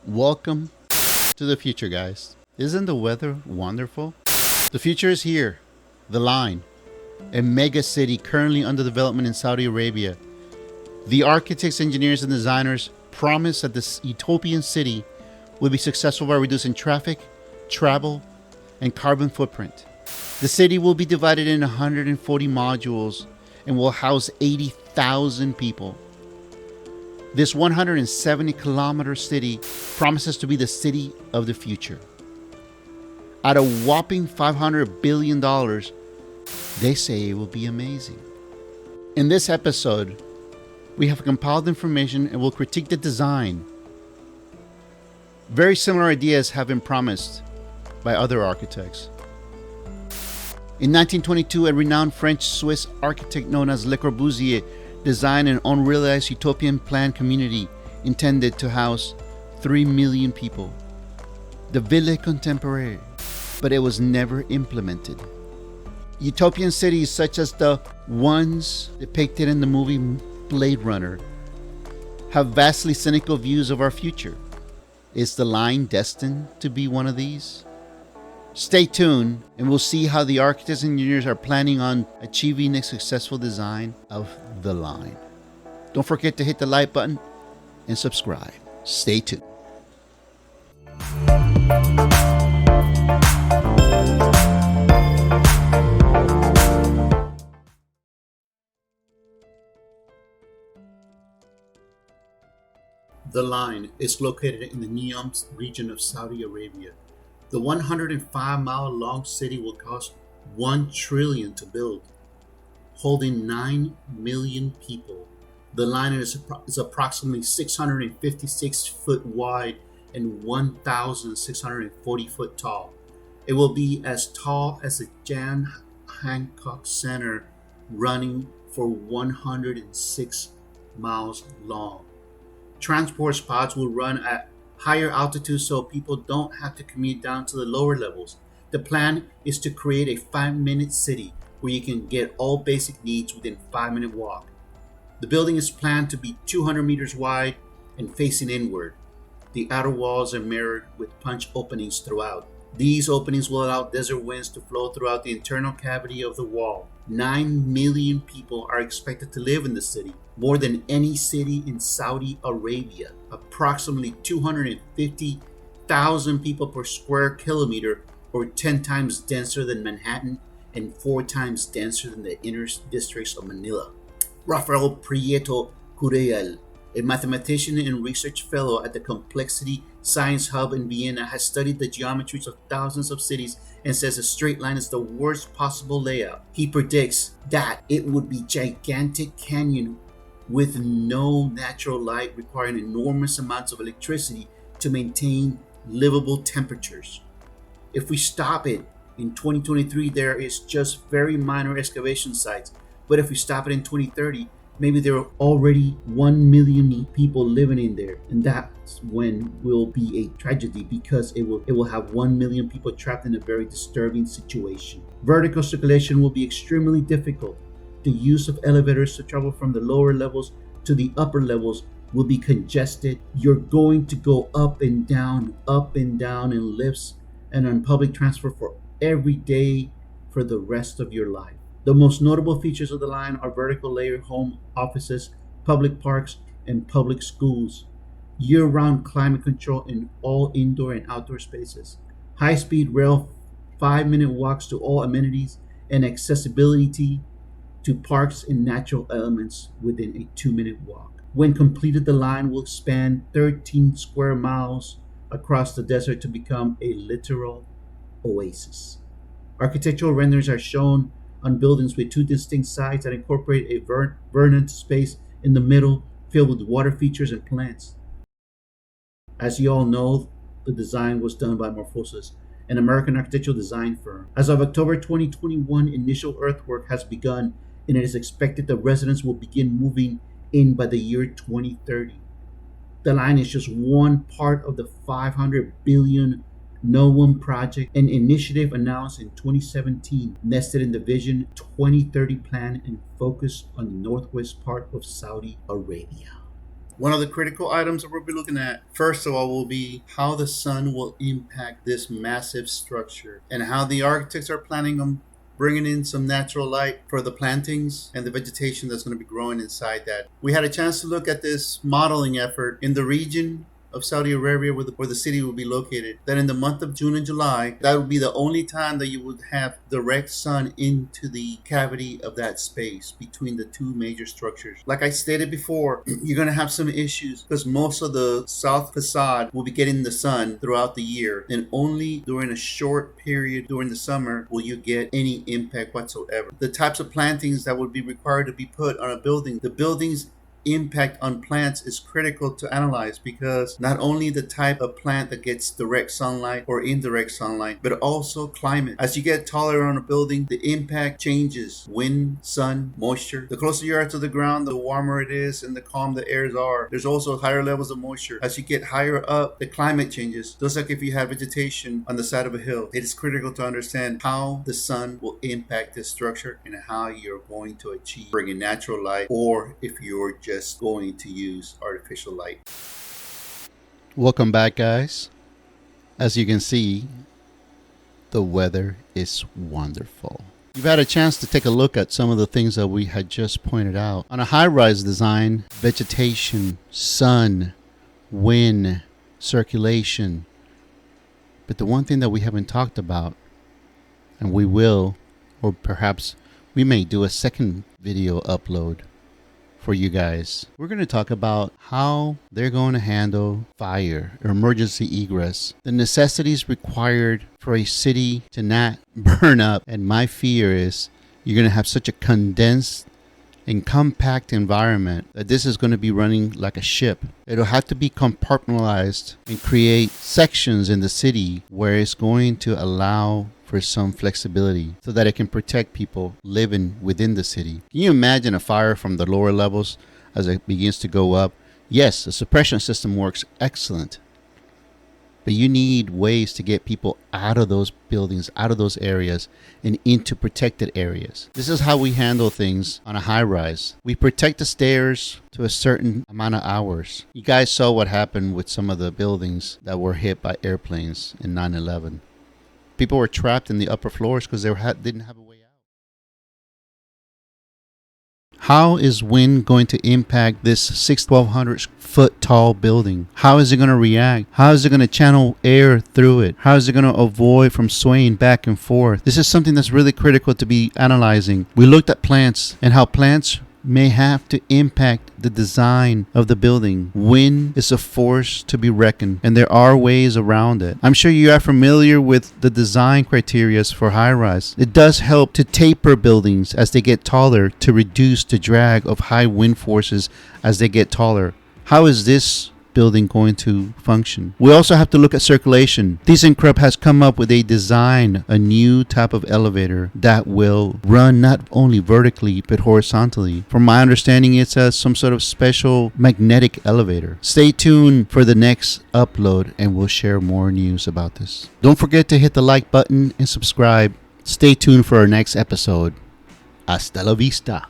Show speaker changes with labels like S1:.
S1: Welcome to the future, guys. Isn't the weather wonderful? The future is here. The Line, a mega city currently under development in Saudi Arabia. The architects, engineers, and designers promise that this utopian city will be successful by reducing traffic, travel, and carbon footprint. The city will be divided into 140 modules and will house 80,000 people. This 170-kilometer city promises to be the city of the future. At a whopping $500 billion, they say it will be amazing. In this episode, we have compiled information and will critique the design. Very similar ideas have been promised by other architects. In 1922, a renowned French-Swiss architect known as Le Corbusier designed an unrealized utopian planned community intended to house 3 million people, the Ville Contemporaire, but it was never implemented. Utopian cities such as the ones depicted in the movie Blade Runner have vastly cynical views of our future. Is the Line destined to be one of these? Stay tuned and we'll see how the architects and engineers are planning on achieving a successful design of the Line. Don't forget to hit the like button and subscribe. Stay tuned. The Line is located in the Neom region of Saudi Arabia. The 105-mile-long city will cost $1 trillion to build, holding 9 million people. The Line is approximately 656 foot wide and 1,640 foot tall. It will be as tall as the Jan Hancock Center, running for 106 miles long. Transport spots will run at higher altitude so people don't have to commute down to the lower levels. The plan is to create a 5-minute city where you can get all basic needs within a 5-minute walk. The building is planned to be 200 meters wide and facing inward. The outer walls are mirrored with punch openings throughout. These openings will allow desert winds to flow throughout the internal cavity of the wall. 9 million people are expected to live in the city, more than any city in Saudi Arabia. Approximately 250,000 people per square kilometer, or 10 times denser than Manhattan and 4 times denser than the inner districts of Manila. Rafael Prieto Curiel, a mathematician and research fellow at the Complexity Science Hub in Vienna, has studied the geometries of thousands of cities and says a straight line is the worst possible layout. He predicts that it would be gigantic canyon with no natural light, requiring enormous amounts of electricity to maintain livable temperatures. If we stop it in 2023, there is just very minor excavation sites. But if we stop it in 2030, maybe there are already 1 million people living in there, and that's when will be a tragedy, because it will have 1 million people trapped in a very disturbing situation. Vertical circulation will be extremely difficult. The use of elevators to travel from the lower levels to the upper levels will be congested. You're going to go up and down in lifts and on public transport for every day for the rest of your life. The most notable features of the Line are vertical layered home offices, public parks, and public schools, year-round climate control in all indoor and outdoor spaces, high-speed rail, 5-minute walks to all amenities, and accessibility to parks and natural elements within a 2-minute walk. When completed, the Line will span 13 square miles across the desert to become a literal oasis. Architectural renderings are shown on buildings with 2 distinct sides that incorporate a verdant space in the middle filled with water features and plants. As you all know, the design was done by Morphosis, an American architectural design firm. As of October 2021, initial earthwork has begun, and it is expected that residents will begin moving in by the year 2030. The Line is just one part of the $500 billion NOAM project, an initiative announced in 2017, nested in the Vision 2030 plan and focused on the northwest part of Saudi Arabia. One of the critical items that we'll be looking at, first of all, will be how the sun will impact this massive structure and how the architects are planning on bringing in some natural light for the plantings and the vegetation that's going to be growing inside that. We had a chance to look at this modeling effort in the region of Saudi Arabia where the city will be located, that in the month of June and July, that would be the only time that you would have direct sun into the cavity of that space between the two major structures. Like I stated before, you're going to have some issues because most of the south facade will be getting the sun throughout the year, and only during a short period during the summer will you get any impact whatsoever. The types of plantings that would be required to be put on a building, the building's impact on plants is critical to analyze, because not only the type of plant that gets direct sunlight or indirect sunlight, but also climate. As you get taller on a building, the impact changes. Wind, sun, moisture. The closer you are to the ground, the warmer it is and the calm the airs are. There's also higher levels of moisture. As you get higher up, the climate changes. Just like if you have vegetation on the side of a hill, it is critical to understand how the sun will impact this structure and how you're going to achieve bringing natural light, or if you're just going to use artificial light.
S2: Welcome back, guys. As you can see, the weather is wonderful. You've had a chance to take a look at some of the things that we had just pointed out. On a high-rise design, vegetation, sun, wind, circulation. But the one thing that we haven't talked about, and we will, or perhaps we may do a second video upload for you guys. We're going to talk about how they're going to handle fire or emergency egress, the necessities required for a city to not burn up. And my fear is you're going to have such a condensed and compact environment that this is going to be running like a ship. It'll have to be compartmentalized and create sections in the city where it's going to allow for some flexibility so that it can protect people living within the city. Can you imagine a fire from the lower levels as it begins to go up? Yes, the suppression system works excellent, but you need ways to get people out of those buildings, out of those areas, and into protected areas. This is how we handle things on a high rise. We protect the stairs to a certain amount of hours. You guys saw what happened with some of the buildings that were hit by airplanes in 9/11. People were trapped in the upper floors because they didn't have a way out. How is wind going to impact this 1,200 foot tall building? How is it going to react? How is it going to channel air through it? How is it going to avoid from swaying back and forth? This is something that's really critical to be analyzing. We looked at plants and how plants may have to impact the design of the building. Wind is a force to be reckoned, and there are ways around it. I'm sure you are familiar with the design criteria for high-rise. It does help to taper buildings as they get taller to reduce the drag of high wind forces as they get taller. How is this building going to function? We also have to look at circulation. ThyssenKrupp has come up with a design, a new type of elevator that will run not only vertically but horizontally. From my understanding, it's some sort of special magnetic elevator. Stay tuned for the next upload and we'll share more news about this. Don't forget to hit the like button and subscribe. Stay tuned for our next episode. Hasta la vista.